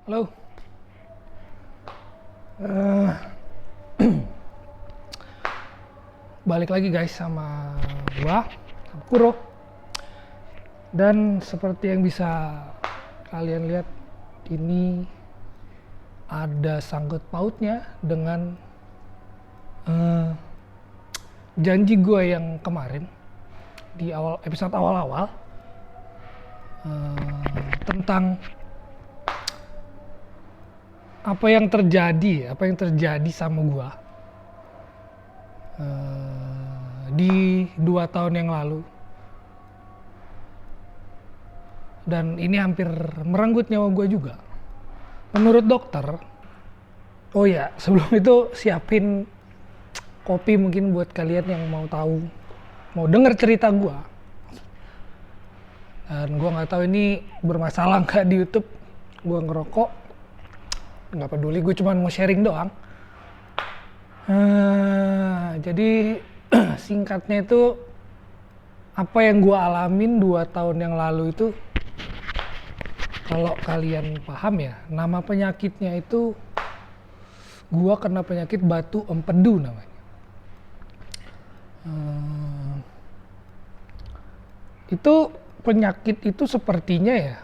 Halo. Eh, Balik lagi guys sama gua, sama Kuro. Dan seperti yang bisa kalian lihat, ini ada sangkut pautnya dengan janji gua yang kemarin di episode awal-awal tentang apa yang terjadi sama gua di 2 tahun yang lalu, dan ini hampir merenggut nyawa gua juga menurut dokter. Oh ya, sebelum itu siapin kopi mungkin buat kalian yang mau denger cerita gua. Dan gua nggak tahu ini bermasalah nggak di YouTube. Gua ngerokok, nggak peduli, gue cuma mau sharing doang. Jadi singkatnya itu, apa yang gue alamin 2 tahun yang lalu itu, kalau kalian paham ya, nama penyakitnya itu, gue kena penyakit batu empedu namanya. Itu penyakit itu sepertinya ya,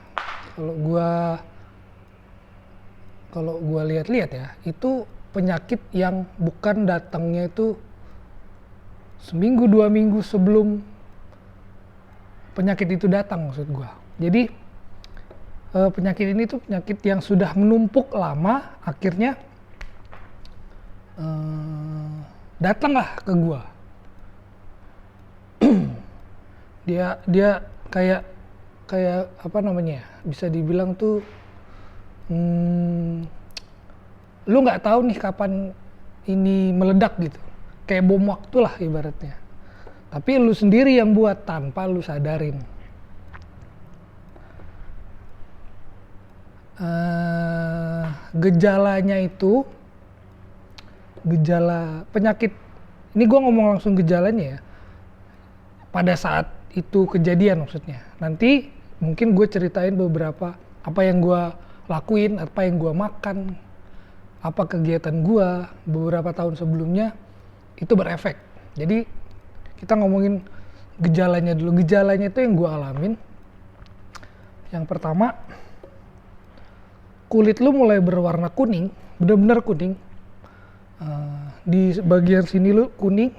kalau gue lihat-lihat ya, itu penyakit yang bukan datangnya itu seminggu 2 minggu sebelum penyakit itu datang, maksud gue. Jadi penyakit ini tuh penyakit yang sudah menumpuk lama, akhirnya datanglah ke gue. dia kayak apa namanya, bisa dibilang tuh lu nggak tahu nih kapan ini meledak gitu, kayak bom waktu lah ibaratnya, tapi lu sendiri yang buat tanpa lu sadarin. Gejalanya itu, gejala penyakit ini, gue ngomong langsung gejalanya ya, pada saat itu kejadian maksudnya. Nanti mungkin gue ceritain beberapa apa yang gue lakuin, apa yang gue makan, apa kegiatan gue beberapa tahun sebelumnya itu berefek. Jadi kita ngomongin gejalanya dulu. Gejalanya itu yang gue alamin. Yang pertama, kulit lu mulai berwarna kuning, bener-bener kuning. Di bagian sini lu kuning,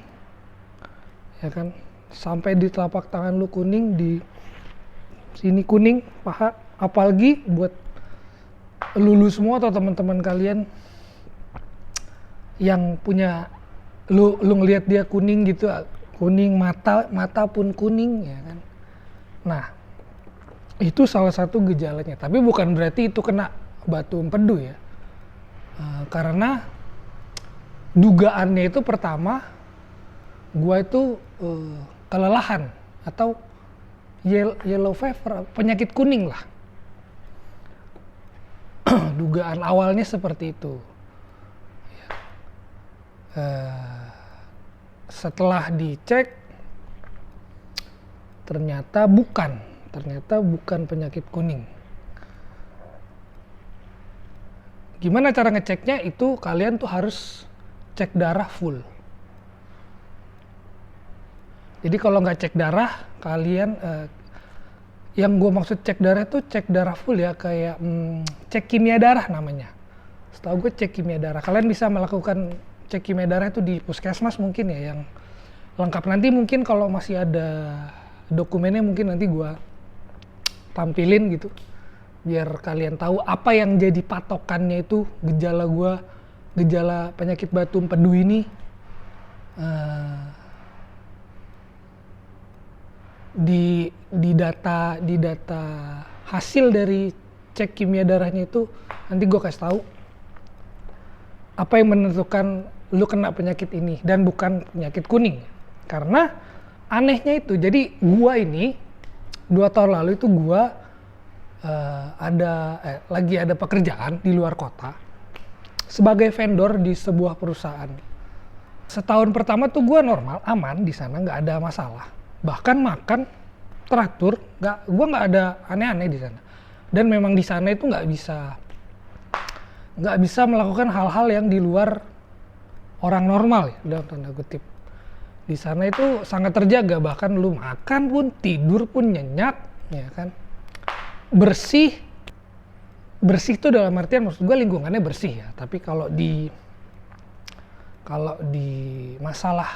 ya kan, sampai di telapak tangan lu kuning, di sini kuning, paha. Apalagi buat lu semua atau teman-teman kalian yang punya, lu ngelihat dia kuning gitu, kuning, mata pun kuning, ya kan. Nah, itu salah satu gejalanya, tapi bukan berarti itu kena batu empedu ya. Karena dugaannya itu, pertama gua itu kelelahan atau yellow fever, penyakit kuning lah. Dugaan awalnya seperti itu. Setelah dicek, ternyata bukan penyakit kuning. Gimana cara ngeceknya? Itu kalian tuh harus cek darah full. Jadi kalau nggak cek darah, kalian yang gue maksud cek darah itu cek darah full ya, kayak cek kimia darah namanya. Setahu gue cek kimia darah. Kalian bisa melakukan cek kimia darah itu di puskesmas mungkin ya, yang lengkap. Nanti mungkin kalau masih ada dokumennya mungkin nanti gue tampilin gitu, biar kalian tahu apa yang jadi patokannya itu gejala penyakit batu empedu ini. Di data hasil dari cek kimia darahnya itu nanti gue kasih tahu apa yang menentukan lu kena penyakit ini dan bukan penyakit kuning. Karena anehnya itu, jadi gua ini 2 tahun lalu itu gua lagi ada pekerjaan di luar kota sebagai vendor di sebuah perusahaan. Setahun pertama tuh gua normal, aman di sana, nggak ada masalah. Bahkan makan teratur, gua nggak ada aneh-aneh di sana. Dan memang di sana itu nggak bisa nggak bisa melakukan hal-hal yang di luar orang normal ya, dalam tanda kutip. Di sana itu sangat terjaga, bahkan lu makan pun, tidur pun nyenyak, ya kan. Bersih itu dalam artian maksud gue lingkungannya bersih ya, tapi kalau di masalah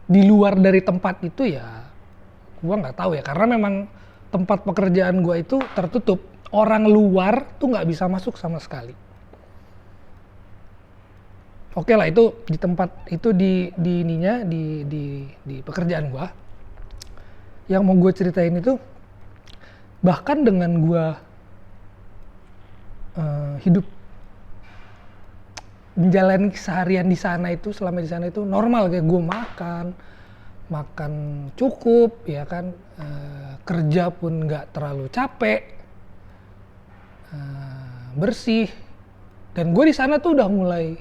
di luar dari tempat itu ya gue nggak tahu ya, karena memang tempat pekerjaan gue itu tertutup, orang luar tuh nggak bisa masuk sama sekali. Oke lah, itu di tempat itu di pekerjaan gue. Yang mau gue ceritain itu, bahkan dengan gue hidup menjalani seharian di sana itu, selama di sana itu normal, kayak gue makan cukup, ya kan, kerja pun nggak terlalu capek, bersih, dan gue di sana tuh udah mulai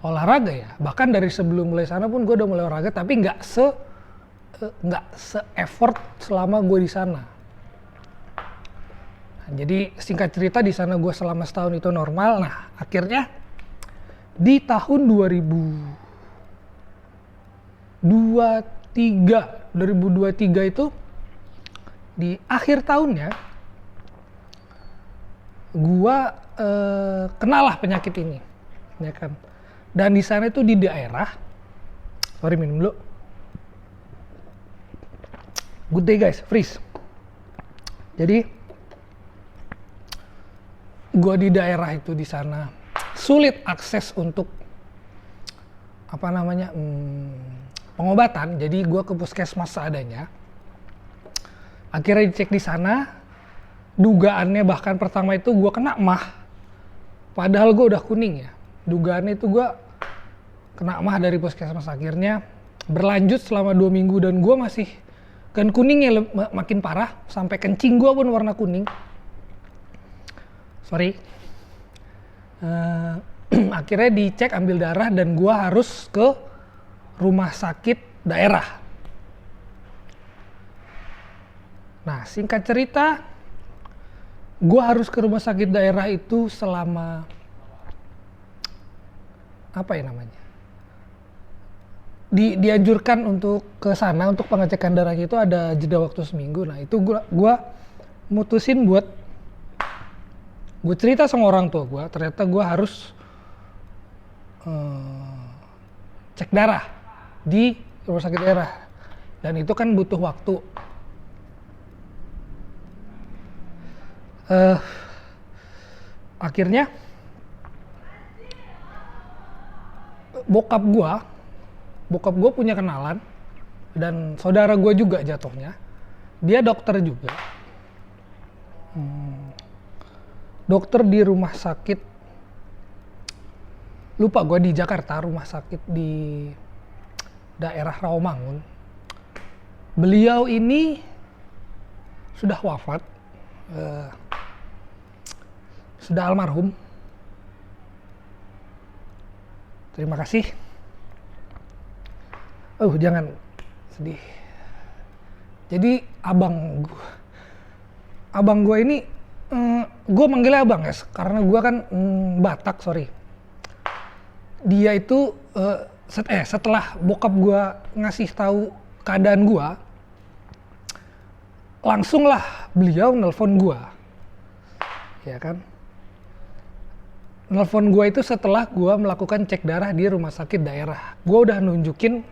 olahraga ya. Bahkan dari sebelum mulai sana pun gue udah mulai olahraga, tapi nggak se effort selama gue di sana. Nah, jadi singkat cerita, di sana gue selama setahun itu normal. Nah akhirnya di tahun 2023 itu, di akhir tahunnya gue kenalah penyakit ini, ya kan. Dan di sana itu di daerah, sorry minum dulu. Good day guys, freeze. Jadi gue di daerah itu di sana sulit akses untuk pengobatan. Jadi gue ke puskesmas seadanya. Akhirnya dicek di sana, dugaannya bahkan pertama itu gue kena MAH, padahal gue udah kuning ya. Dugaannya itu gue kena MAH dari puskesmas. Akhirnya berlanjut selama 2 minggu dan gue masih, kan kuningnya makin parah, sampai kencing gue pun warna kuning. Sorry. Akhirnya dicek, ambil darah, dan gue harus ke rumah sakit daerah. Nah singkat cerita, gue harus ke rumah sakit daerah itu selama dianjurkan untuk ke sana untuk pengecekan darahnya itu ada jeda waktu seminggu. Nah itu gue mutusin buat gue cerita sama orang tua gue, ternyata gue harus cek darah di rumah sakit daerah, dan itu kan butuh waktu. Akhirnya bokap gue punya kenalan, dan saudara gue juga jatuhnya, dia dokter juga, dokter di rumah sakit, lupa gue, di Jakarta, rumah sakit di daerah Rawamangun. Beliau ini sudah wafat, sudah almarhum. Terima kasih. Jangan sedih. Jadi abang gue ini, gue manggilnya abang ya, karena gue kan Batak, sorry. Dia itu setelah bokap gue ngasih tahu keadaan gue, langsung lah beliau nelpon gue, ya kan. Nelpon gue itu setelah gue melakukan cek darah di rumah sakit daerah. Gue udah nunjukin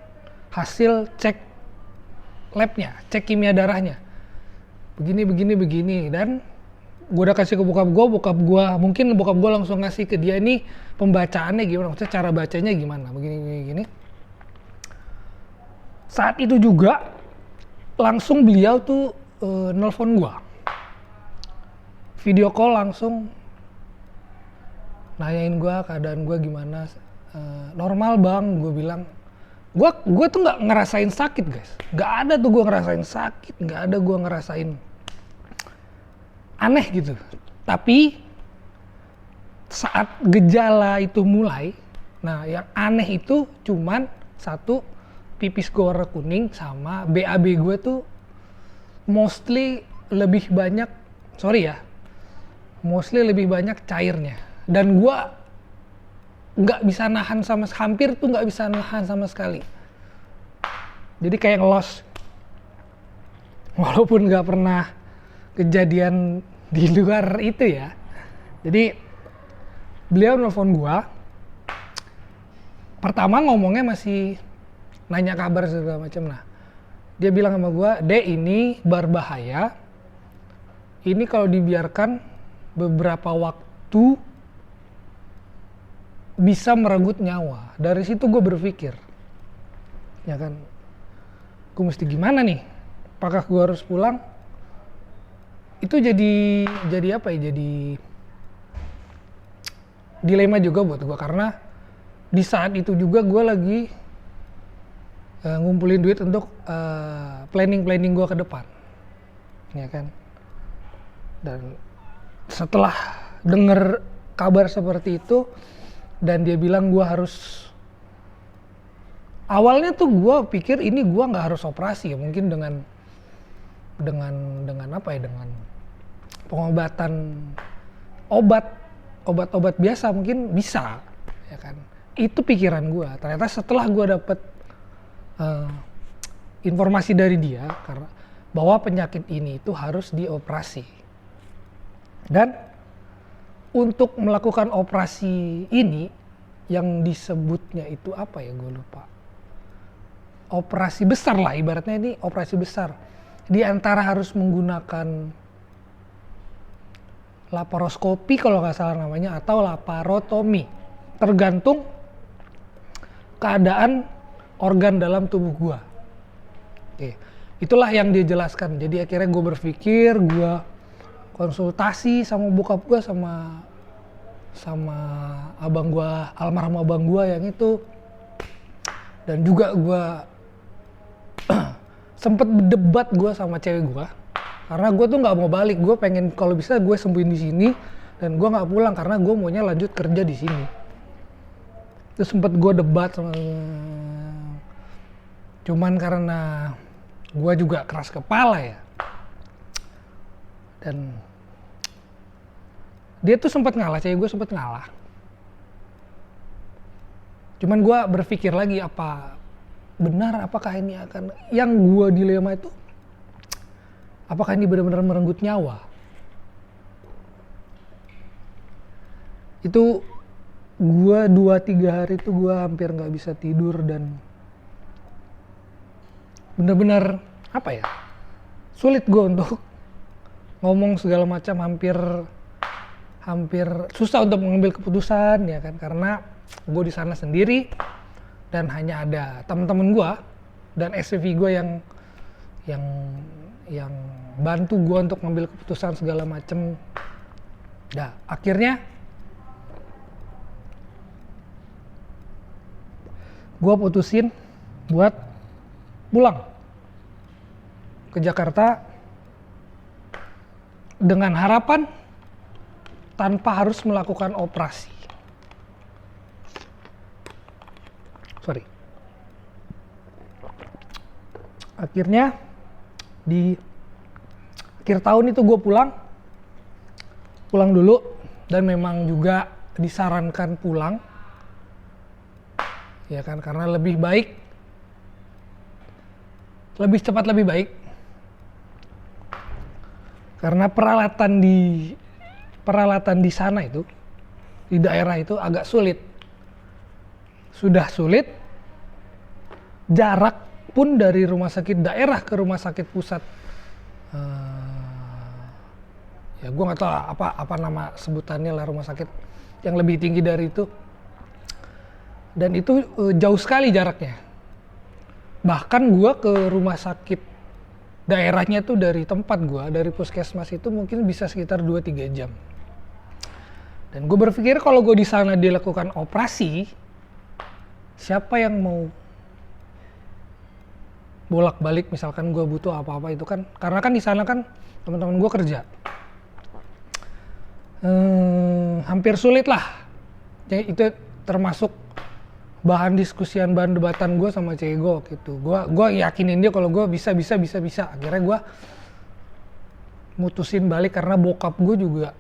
hasil cek labnya, cek kimia darahnya, begini, dan gue udah kasih ke bokap gue, mungkin bokap gue langsung ngasih ke dia, ini pembacaannya gimana, maksudnya cara bacanya gimana, begini. Saat itu juga langsung beliau tuh nelpon gue, video call langsung, nanyain gue keadaan gue gimana. Normal bang, gue bilang. Gue tuh nggak ngerasain sakit guys, nggak ada tuh gue ngerasain sakit, nggak ada gue ngerasain aneh gitu. Tapi saat gejala itu mulai, nah yang aneh itu cuman satu, pipis gue warna kuning, sama BAB gue tuh mostly lebih banyak cairnya. Dan gue nggak bisa nahan hampir tuh nggak bisa nahan sama sekali. Jadi kayak ngelos. Walaupun nggak pernah kejadian di luar itu ya. Jadi beliau nelfon gue. Pertama ngomongnya masih nanya kabar segala macam. Nah, dia bilang sama gue, "Dek, ini berbahaya. Ini kalau dibiarkan beberapa waktu bisa merenggut nyawa." Dari situ gue berpikir, ya kan, gue mesti gimana nih? Apakah gue harus pulang? Itu jadi apa ya? Jadi dilema juga buat gue, karena di saat itu juga gue lagi ngumpulin duit untuk planning gue ke depan, ya kan. Dan setelah denger kabar seperti itu dan dia bilang gue harus, awalnya tuh gue pikir ini gue nggak harus operasi ya, mungkin dengan apa ya, dengan pengobatan obat-obat biasa mungkin bisa, ya kan. Itu pikiran gue. Ternyata setelah gue dapet informasi dari dia karena bahwa penyakit ini itu harus dioperasi, dan untuk melakukan operasi ini yang disebutnya itu apa ya, gue lupa, operasi besar lah ibaratnya, ini operasi besar. Di antara harus menggunakan laparoskopi kalau nggak salah namanya, atau laparotomi, tergantung keadaan organ dalam tubuh gua. Oke, itulah yang dia jelaskan. Jadi akhirnya gue berpikir, gue konsultasi sama bokap gue, sama abang gue, almarhum abang gue yang itu. Dan juga gue sempet berdebat gue sama cewek gue, karena gue tuh nggak mau balik. Gue pengen kalau bisa gue sembuhin di sini dan gue nggak pulang karena gue maunya lanjut kerja di sini. Terus sempet gue debat sama, cuman karena gue juga keras kepala ya, dan dia tuh sempat ngalah, cewek gue sempat ngalah. Cuman gue berpikir lagi, apa benar, apakah ini akan, yang gue dilema itu, apakah ini benar-benar merenggut nyawa? Itu gue 2-3 hari itu gue hampir nggak bisa tidur dan benar-benar apa ya, sulit gue untuk ngomong segala macam, hampir susah untuk mengambil keputusan, ya kan, karena gue di sana sendiri dan hanya ada teman-teman gue dan SPV gue yang bantu gue untuk mengambil keputusan segala macam. Nah, akhirnya gue putusin buat pulang ke Jakarta dengan harapan tanpa harus melakukan operasi. Akhirnya di akhir tahun itu gue pulang dulu, dan memang juga disarankan pulang, ya kan, karena lebih baik, lebih cepat lebih baik, karena peralatan di sana itu, di daerah itu agak sulit. Sudah sulit, jarak pun dari rumah sakit daerah ke rumah sakit pusat, ya gue nggak tahu apa nama sebutannya lah, rumah sakit yang lebih tinggi dari itu, dan itu jauh sekali jaraknya. Bahkan gue ke rumah sakit daerahnya tuh dari tempat gue, dari puskesmas itu mungkin bisa sekitar 2-3 jam. Dan gue berpikir kalau gue di sana dilakukan operasi, siapa yang mau bolak-balik, misalkan gue butuh apa-apa itu kan, karena kan di sana kan teman-teman gue kerja, hampir sulit lah. Jadi itu termasuk bahan diskusian, bahan debatan gue sama cewek gue gitu. Gue yakinin dia kalau gue bisa. Akhirnya gue mutusin balik karena bokap gue juga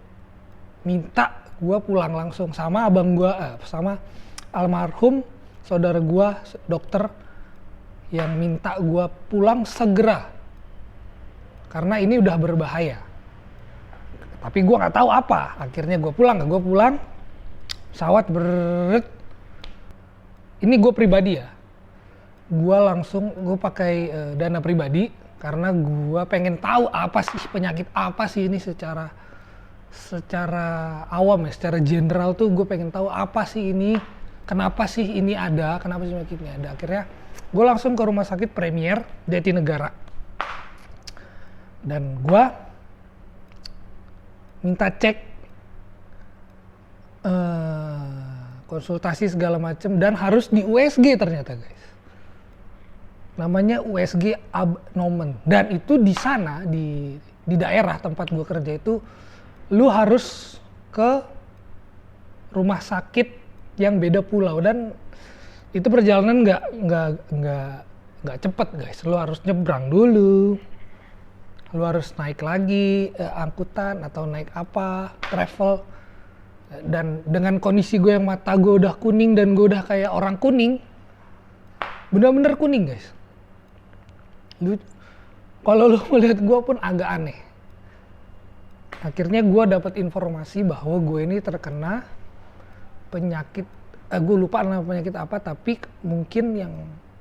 minta gue pulang langsung sama abang gue, sama almarhum saudara gue dokter yang minta gue pulang segera karena ini udah berbahaya. Tapi gue nggak tahu apa. Akhirnya gue pulang, pesawat beret. Ini gue pribadi ya. Gue pakai dana pribadi karena gue pengen tahu apa sih penyakit apa sih ini secara awam ya, secara general tuh gue pengen tahu apa sih ini, kenapa sih ini ada, kenapa sih penyakit ini ada. Akhirnya gue langsung ke rumah sakit Premier Jatinegara dan gue minta cek konsultasi segala macem dan harus di USG ternyata guys. Namanya USG abnomen dan itu di sana di daerah tempat gue kerja itu lu harus ke rumah sakit yang beda pulau dan itu perjalanan nggak cepet guys. Lu harus nyebrang dulu, lu harus naik lagi angkutan atau naik apa travel, dan dengan kondisi gue yang mata gue udah kuning dan gue udah kayak orang kuning, bener-bener kuning guys. Kalau lu melihat gue pun agak aneh. Akhirnya gue dapat informasi bahwa gue ini terkena penyakit, gue lupa nama penyakit apa, tapi mungkin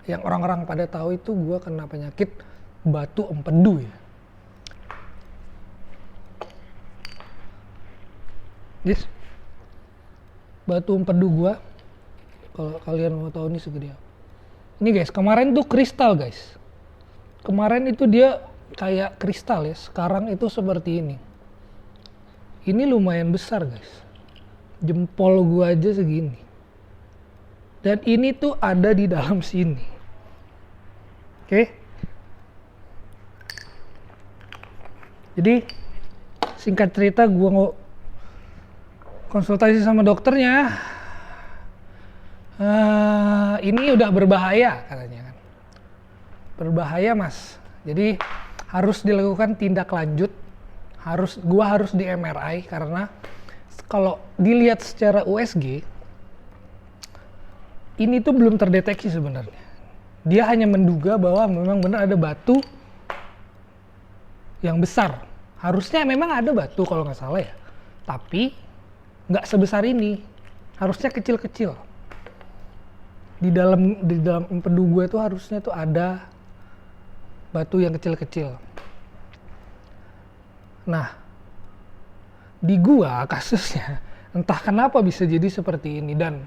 yang orang-orang pada tahu itu gue kena penyakit batu empedu ya. Yes. Batu empedu gue, kalau kalian mau tahu ini segede apa. Ini guys, kemarin tuh kristal guys. Kemarin itu dia kayak kristal ya, sekarang itu seperti ini. Ini lumayan besar guys, jempol gua aja segini. Dan ini tuh ada di dalam sini. Oke. Jadi singkat cerita gua konsultasi sama dokternya. Ini udah berbahaya katanya kan. Berbahaya mas. Jadi harus dilakukan tindak lanjut. Gua harus di MRI karena kalau dilihat secara USG ini tuh belum terdeteksi sebenarnya. Dia hanya menduga bahwa memang benar ada batu yang besar. Harusnya memang ada batu kalau nggak salah ya. Tapi nggak sebesar ini. Harusnya kecil-kecil. Di dalam empedu gue tuh harusnya tuh ada batu yang kecil-kecil. Nah, di gua kasusnya entah kenapa bisa jadi seperti ini dan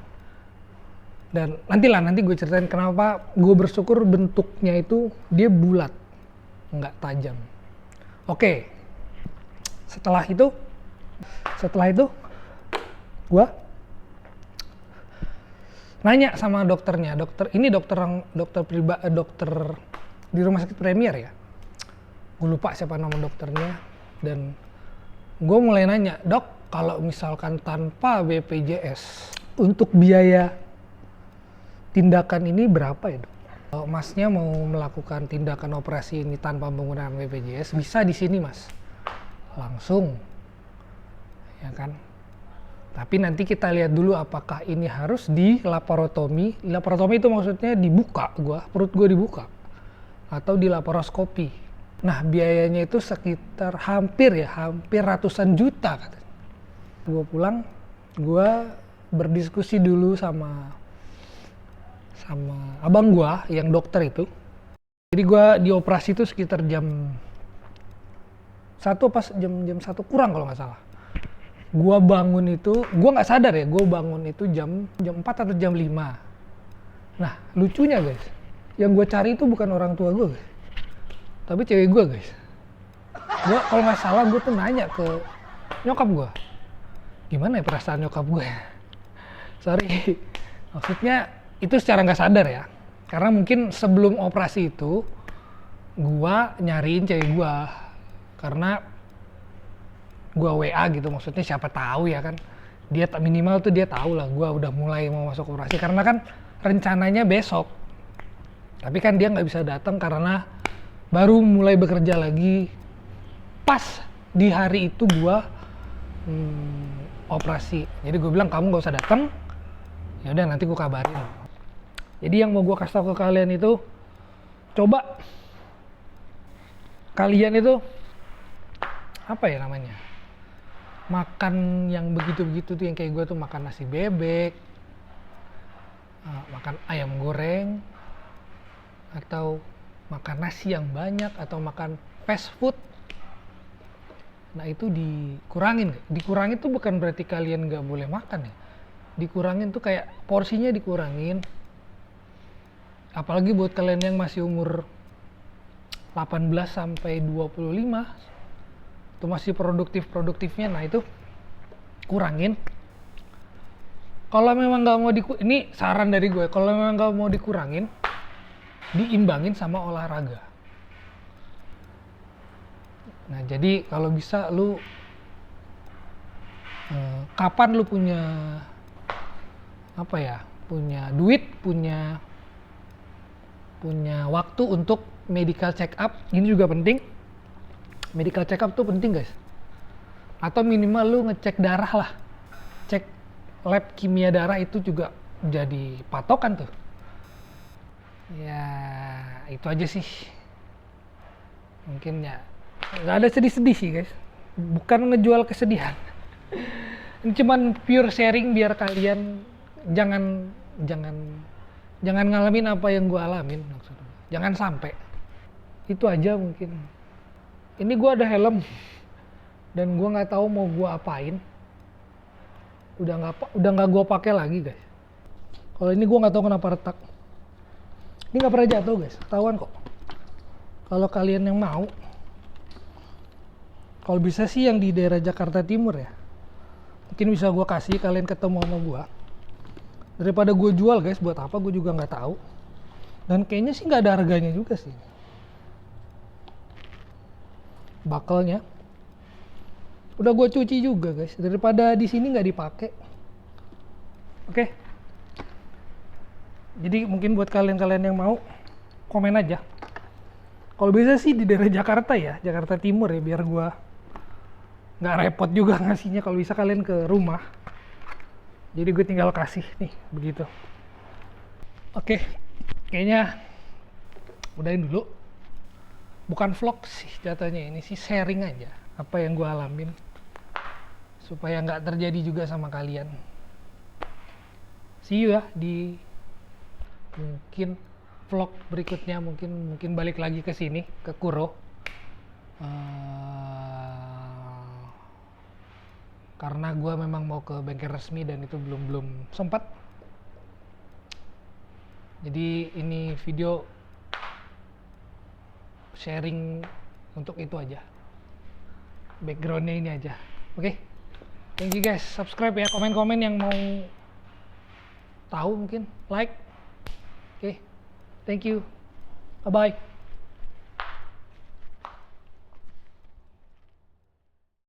nanti gue ceritain kenapa gue bersyukur bentuknya itu dia bulat, nggak tajam. Oke, setelah itu gue nanya sama dokternya, dokter di rumah sakit Premier ya, gue lupa siapa nama dokternya, dan gue mulai nanya, dok kalau misalkan tanpa BPJS untuk biaya tindakan ini berapa ya dok? Kalau masnya mau melakukan tindakan operasi ini tanpa menggunakan BPJS bisa di sini mas, langsung, ya kan? Tapi nanti kita lihat dulu apakah ini harus di laparotomi. Laparotomi itu maksudnya dibuka, perut gue dibuka, atau di laparoskopi. Nah biayanya itu sekitar hampir ratusan juta katanya. Gue pulang, gue berdiskusi dulu sama abang gue yang dokter itu. Jadi gue dioperasi itu sekitar jam 1 pas jam 1 kurang kalau nggak salah. Gue bangun itu, gue nggak sadar ya, gue bangun itu jam 4 atau jam 5. Nah lucunya guys, yang gue cari itu bukan orang tua gue guys, tapi cewek gue guys. Gue kalau nggak salah gue tuh nanya ke nyokap gue, gimana ya perasaan nyokap gue. Sorry, maksudnya itu secara nggak sadar ya, karena mungkin sebelum operasi itu gue nyariin cewek gue, karena gue WA gitu, maksudnya siapa tahu ya kan, dia minimal tuh dia tahu lah gue udah mulai mau masuk operasi, karena kan rencananya besok, tapi kan dia nggak bisa datang karena baru mulai bekerja lagi. Pas di hari itu gue operasi. Jadi gue bilang kamu nggak usah datang, ya udah nanti gue kabarin. Jadi yang mau gue kasih tau ke kalian itu, coba kalian itu apa ya namanya, makan yang begitu-begitu tuh, yang kayak gue tuh makan nasi bebek, makan ayam goreng, atau makan nasi yang banyak, atau makan fast food. Nah itu dikurangin. Dikurangin tuh bukan berarti kalian nggak boleh makan ya. Dikurangin tuh kayak porsinya dikurangin. Apalagi buat kalian yang masih umur 18 sampai 25, itu masih produktifnya, nah itu kurangin. Kalau memang nggak mau ini saran dari gue, kalau memang nggak mau dikurangin, diimbangin sama olahraga. Nah jadi kalau bisa lu kapan lu punya apa ya, punya duit, punya waktu untuk medical check up, ini juga penting. Medical check up tuh penting guys. Atau minimal lu ngecek darah lah, cek lab kimia darah, itu juga jadi patokan tuh. Ya itu aja sih, mungkin ya nggak ada sedih-sedih sih guys, bukan ngejual kesedihan. Ini cuman pure sharing biar kalian jangan ngalamin apa yang gue alamin, maksudnya jangan sampai. Itu aja mungkin. Ini gue ada helm dan gue nggak tahu mau gue apain, udah nggak gue pakai lagi guys. Kalau ini gue nggak tahu kenapa retak. Ini nggak pernah jatuh guys, ketahuan kok. Kalau kalian yang mau, kalau bisa sih yang di daerah Jakarta Timur ya, mungkin bisa gue kasih kalian ketemu sama gue. Daripada gue jual guys, buat apa gue juga nggak tahu. Dan kayaknya sih nggak ada harganya juga sih. Bakalnya udah gue cuci juga guys, daripada di sini nggak dipakai. Oke. Jadi mungkin buat kalian yang mau, komen aja. Kalau bisa sih di daerah Jakarta ya, Jakarta Timur ya, biar gue nggak repot juga ngasihnya. Kalau bisa kalian ke rumah, jadi gue tinggal kasih nih begitu. Oke, kayaknya udahin dulu. Bukan vlog sih jatuhnya, ini sih sharing aja apa yang gue alamin, supaya nggak terjadi juga sama kalian. See you ya di mungkin vlog berikutnya, mungkin balik lagi ke sini, ke Kuro. Karena gue memang mau ke bengkel resmi dan itu belum sempat. Jadi ini video sharing untuk itu aja, backgroundnya ini aja. Oke, thank you guys, subscribe ya, komen yang mau tahu, mungkin like. Oke, thank you, bye bye.